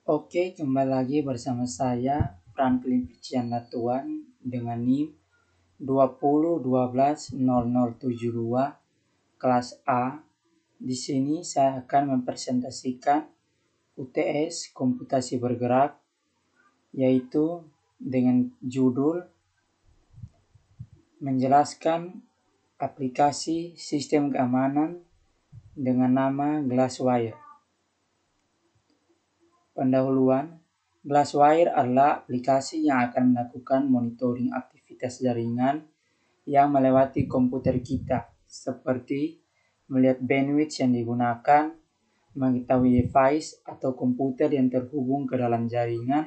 Oke, kembali lagi bersama saya Franklin Pician Latuan dengan NIM 20120072 kelas A. Di sini saya akan mempresentasikan UTS Komputasi Bergerak, yaitu dengan judul menjelaskan aplikasi sistem keamanan dengan nama Glasswire. Pendahuluan, Glasswire adalah aplikasi yang akan melakukan monitoring aktivitas jaringan yang melewati komputer kita, seperti melihat bandwidth yang digunakan, mengetahui device atau komputer yang terhubung ke dalam jaringan,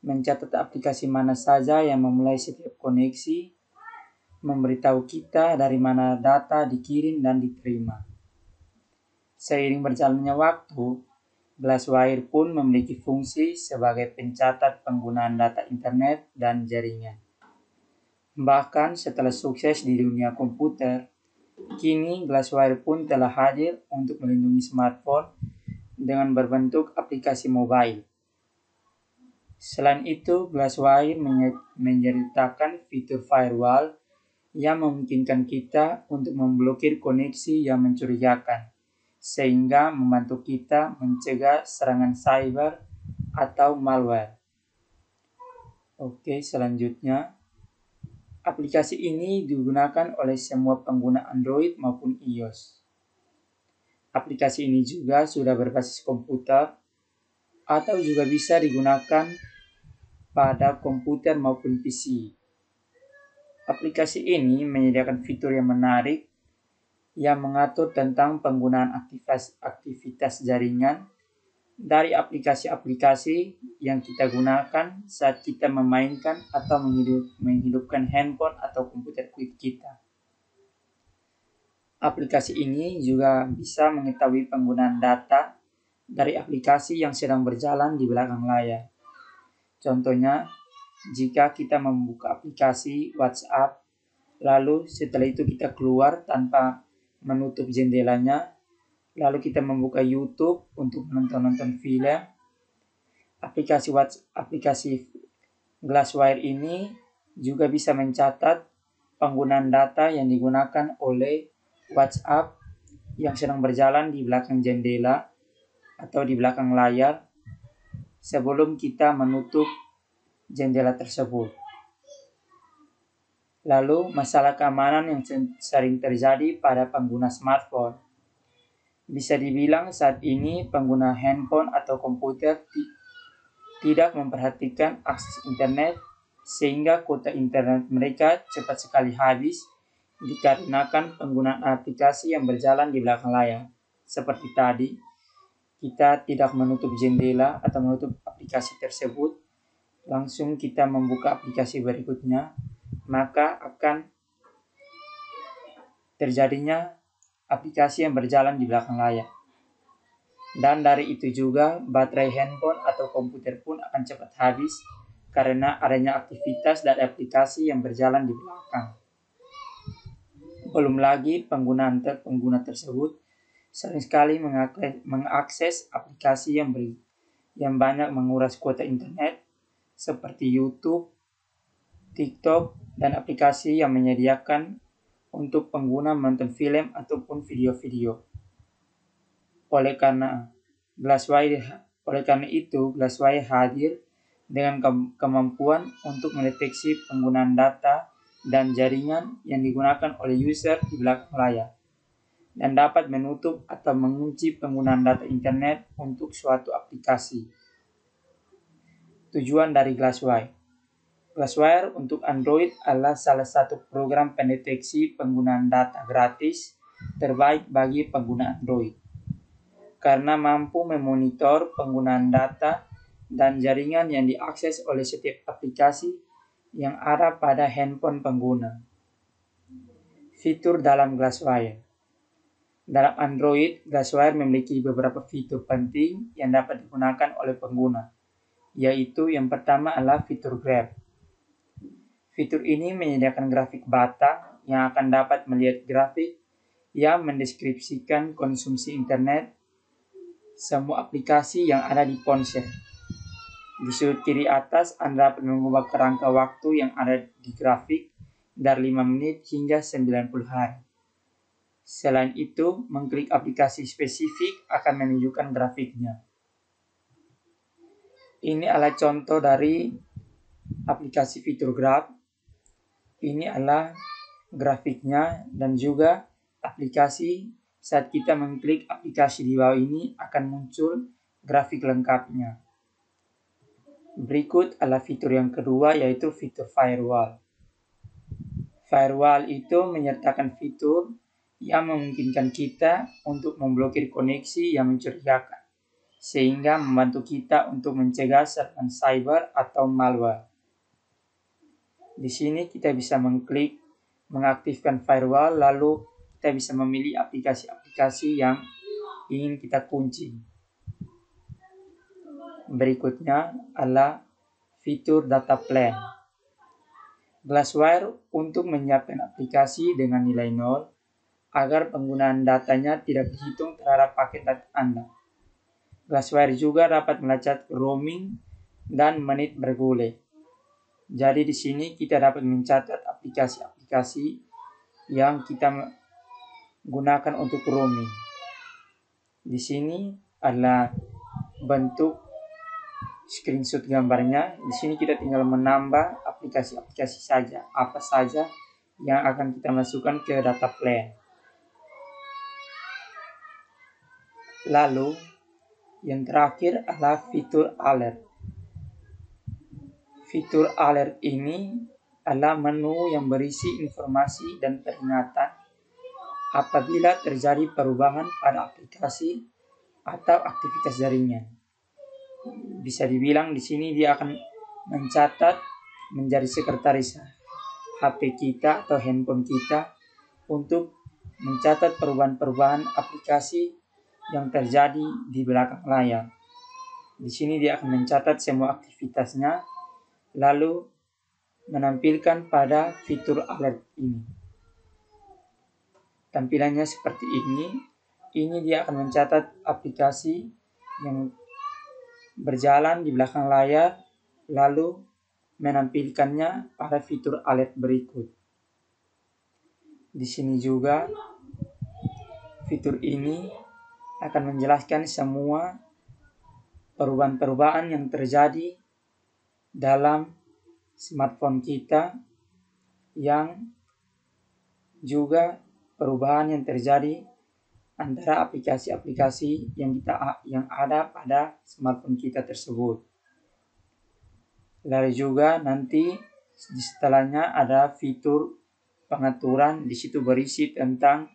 mencatat aplikasi mana saja yang memulai setiap koneksi, memberitahu kita dari mana data dikirim dan diterima. Seiring berjalannya waktu, Glasswire pun memiliki fungsi sebagai pencatat penggunaan data internet dan jaringan. Bahkan setelah sukses di dunia komputer, kini Glasswire pun telah hadir untuk melindungi smartphone dengan berbentuk aplikasi mobile. Selain itu, Glasswire menyertakan fitur firewall yang memungkinkan kita untuk memblokir koneksi yang mencurigakan, sehingga membantu kita mencegah serangan cyber atau malware. Oke, selanjutnya. Aplikasi ini digunakan oleh semua pengguna Android maupun iOS. Aplikasi ini juga sudah berbasis komputer atau juga bisa digunakan pada komputer maupun PC. Aplikasi ini menyediakan fitur yang menarik yang mengatur tentang penggunaan aktivitas jaringan dari aplikasi-aplikasi yang kita gunakan saat kita memainkan atau menghidupkan handphone atau komputer kita. Aplikasi ini juga bisa mengetahui penggunaan data dari aplikasi yang sedang berjalan di belakang layar. Contohnya, jika kita membuka aplikasi WhatsApp, lalu setelah itu kita keluar tanpa menutup jendelanya, lalu kita membuka YouTube untuk menonton film. Aplikasi Glasswire ini juga bisa mencatat penggunaan data yang digunakan oleh WhatsApp yang sedang berjalan di belakang jendela atau di belakang layar sebelum kita menutup jendela tersebut. Lalu, masalah keamanan yang sering terjadi pada pengguna smartphone. Bisa dibilang saat ini pengguna handphone atau komputer tidak memperhatikan akses internet sehingga kuota internet mereka cepat sekali habis dikarenakan penggunaan aplikasi yang berjalan di belakang layar. Seperti tadi, kita tidak menutup jendela atau menutup aplikasi tersebut, langsung kita membuka aplikasi berikutnya, maka akan terjadinya aplikasi yang berjalan di belakang layar. Dan dari itu juga baterai handphone atau komputer pun akan cepat habis karena adanya aktivitas dan aplikasi yang berjalan di belakang. Belum lagi pengguna tersebut sering sekali mengakses aplikasi yang banyak menguras kuota internet seperti YouTube, TikTok, dan aplikasi yang menyediakan untuk pengguna menonton film ataupun video-video. Oleh karena itu, Glasswire hadir dengan kemampuan untuk mendeteksi penggunaan data dan jaringan yang digunakan oleh user di belakang layar, dan dapat menutup atau mengunci penggunaan data internet untuk suatu aplikasi. Tujuan dari Glasswire. Glasswire untuk Android adalah salah satu program pendeteksi penggunaan data gratis terbaik bagi pengguna Android, karena mampu memonitor penggunaan data dan jaringan yang diakses oleh setiap aplikasi yang ada pada handphone pengguna. Fitur dalam Glasswire. Dalam Android, Glasswire memiliki beberapa fitur penting yang dapat digunakan oleh pengguna, yaitu yang pertama adalah fitur Graph. Fitur ini menyediakan grafik batang yang akan dapat melihat grafik yang mendeskripsikan konsumsi internet semua aplikasi yang ada di ponsel. Di sudut kiri atas, Anda dapat mengubah kerangka waktu yang ada di grafik dari 5 menit hingga 90 hari. Selain itu, mengklik aplikasi spesifik akan menunjukkan grafiknya. Ini adalah contoh dari aplikasi fitur graf. Ini adalah grafiknya dan juga aplikasi. Saat kita mengklik aplikasi di bawah ini akan muncul grafik lengkapnya. Berikut adalah fitur yang kedua, yaitu fitur firewall. Firewall itu menyertakan fitur yang memungkinkan kita untuk memblokir koneksi yang mencurigakan, sehingga membantu kita untuk mencegah serangan cyber atau malware. Di sini kita bisa mengklik mengaktifkan firewall, lalu kita bisa memilih aplikasi-aplikasi yang ingin kita kunci. Berikutnya adalah fitur data plan. Glasswire untuk menyiapkan aplikasi dengan nilai 0 agar penggunaan datanya tidak dihitung terhadap paket data Anda. Glasswire juga dapat melacak roaming dan menit bergulir. Jadi di sini kita dapat mencatat aplikasi-aplikasi yang kita gunakan untuk roaming. Di sini adalah bentuk screenshot gambarnya. Di sini kita tinggal menambah aplikasi-aplikasi saja, apa saja yang akan kita masukkan ke data plan. Lalu yang terakhir adalah fitur alert. Fitur alert ini adalah menu yang berisi informasi dan peringatan apabila terjadi perubahan pada aplikasi atau aktivitas jaringan. Bisa dibilang di sini dia akan mencatat menjadi sekretaris HP kita atau handphone kita untuk mencatat perubahan-perubahan aplikasi yang terjadi di belakang layar. Di sini dia akan mencatat semua aktivitasnya, lalu menampilkan pada fitur alert ini. Tampilannya seperti ini. Ini dia akan mencatat aplikasi yang berjalan di belakang layar, lalu menampilkannya pada fitur alert berikut. Di sini juga fitur ini akan menjelaskan semua perubahan-perubahan yang terjadi dalam smartphone kita, yang juga perubahan yang terjadi antara aplikasi-aplikasi yang ada pada smartphone kita tersebut. Lalu juga nanti di setelahnya ada fitur pengaturan. Di situ berisi tentang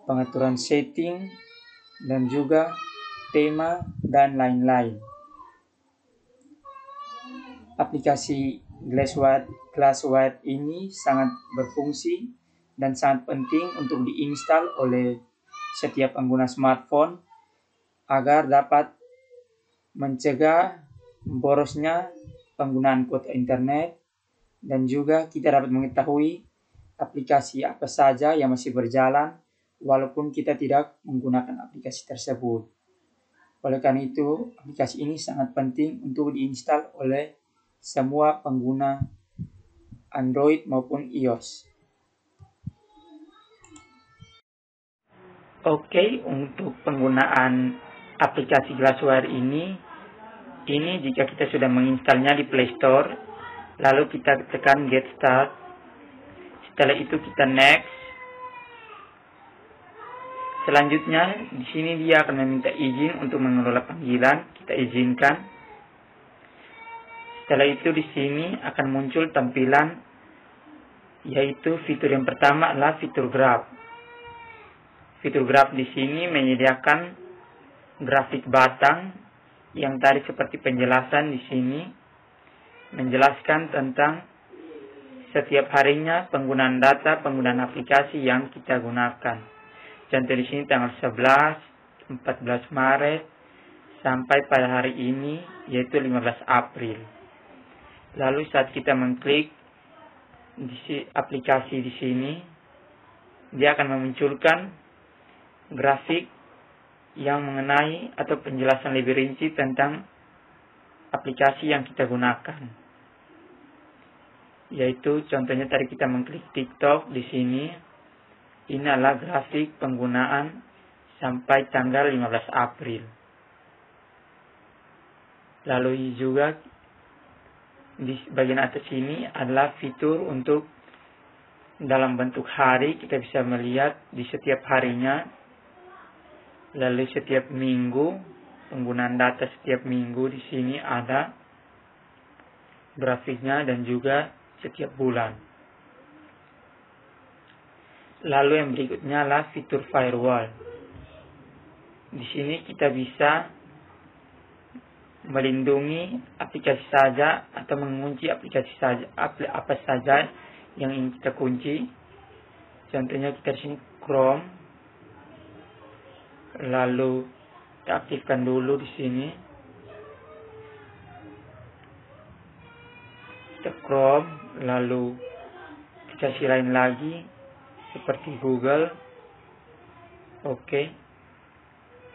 pengaturan setting dan juga tema dan lain-lain. Aplikasi Glasswire ini sangat berfungsi dan sangat penting untuk diinstal oleh setiap pengguna smartphone agar dapat mencegah borosnya penggunaan kuota internet, dan juga kita dapat mengetahui aplikasi apa saja yang masih berjalan walaupun kita tidak menggunakan aplikasi tersebut. Oleh karena itu, aplikasi ini sangat penting untuk diinstal oleh semua pengguna Android maupun iOS. Oke, untuk penggunaan aplikasi Glasswire ini jika kita sudah menginstalnya di Play Store, lalu kita tekan Get Start. Setelah itu kita Next. Selanjutnya di sini dia akan meminta izin untuk mengelola panggilan, kita izinkan. Setelah itu di sini akan muncul tampilan, yaitu fitur yang pertama adalah fitur graf. Fitur graf di sini menyediakan grafik batang yang tadi seperti penjelasan di sini, menjelaskan tentang setiap harinya penggunaan data, penggunaan aplikasi yang kita gunakan. Contoh di sini tanggal 11, 14 Maret sampai pada hari ini, yaitu 15 April. Lalu saat kita mengklik di aplikasi di sini, dia akan memunculkan grafik yang mengenai atau penjelasan lebih rinci tentang aplikasi yang kita gunakan. Yaitu contohnya tadi kita mengklik TikTok di sini. Ini adalah grafik penggunaan sampai tanggal 15 April. Lalu juga di bagian atas ini adalah fitur untuk dalam bentuk hari, kita bisa melihat di setiap harinya. Lalu setiap minggu, penggunaan data setiap minggu di sini ada grafiknya, dan juga setiap bulan. Lalu yang berikutnya adalah fitur firewall. Di sini kita bisa melindungi aplikasi saja atau mengunci aplikasi saja, apa saja yang ingin kita kunci. Contohnya kita di sini Chrome. Lalu kita aktifkan dulu di sini. Kita Chrome, lalu aplikasi lain lagi seperti Google. Oke.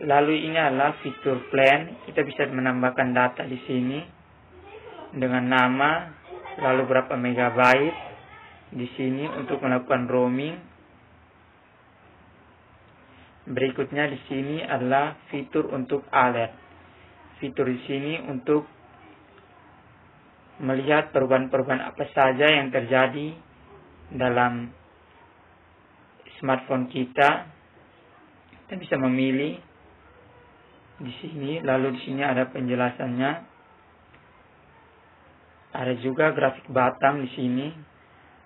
Lalu ini adalah fitur plan. Kita bisa menambahkan data di sini dengan nama, lalu berapa megabyte di sini untuk melakukan roaming. Berikutnya di sini adalah fitur untuk alert. Fitur di sini untuk melihat perubahan-perubahan apa saja yang terjadi dalam smartphone kita. Kita bisa memilih di sini. Lalu di sini ada penjelasannya. Ada juga grafik batang di sini.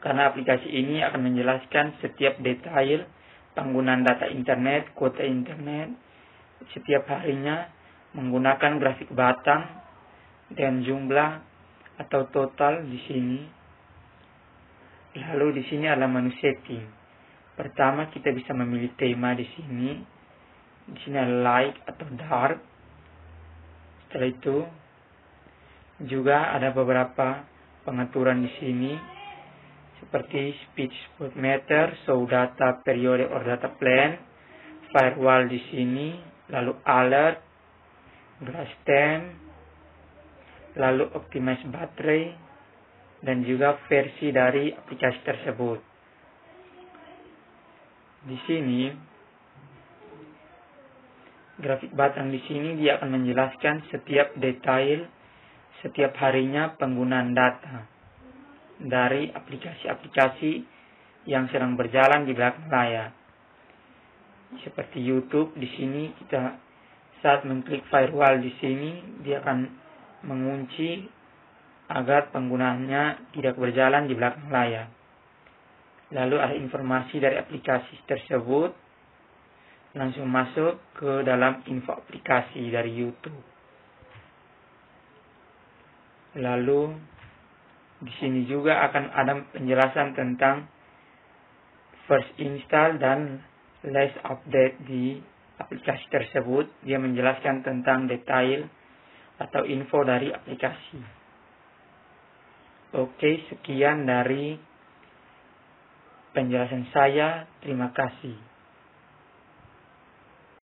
Karena aplikasi ini akan menjelaskan setiap detail penggunaan data internet, kuota internet, setiap harinya menggunakan grafik batang dan jumlah atau total di sini. Lalu di sini adalah menu setting. Pertama kita bisa memilih tema di sini. Di sini ada light atau dark. Setelah itu juga ada beberapa pengaturan di sini, seperti speech spot meter, show data periode or data plan, firewall di sini, lalu alert, glass time, lalu optimize baterai, dan juga versi dari aplikasi tersebut. Di sini grafik batang di sini dia akan menjelaskan setiap detail setiap harinya penggunaan data dari aplikasi-aplikasi yang sedang berjalan di belakang layar. Seperti YouTube di sini kita saat mengklik firewall di sini dia akan mengunci agar penggunaannya tidak berjalan di belakang layar. Lalu ada informasi dari aplikasi tersebut, langsung masuk ke dalam info aplikasi dari YouTube. Lalu di sini juga akan ada penjelasan tentang first install dan last update di aplikasi tersebut. Dia menjelaskan tentang detail atau info dari aplikasi. Oke, sekian dari penjelasan saya. Terima kasih.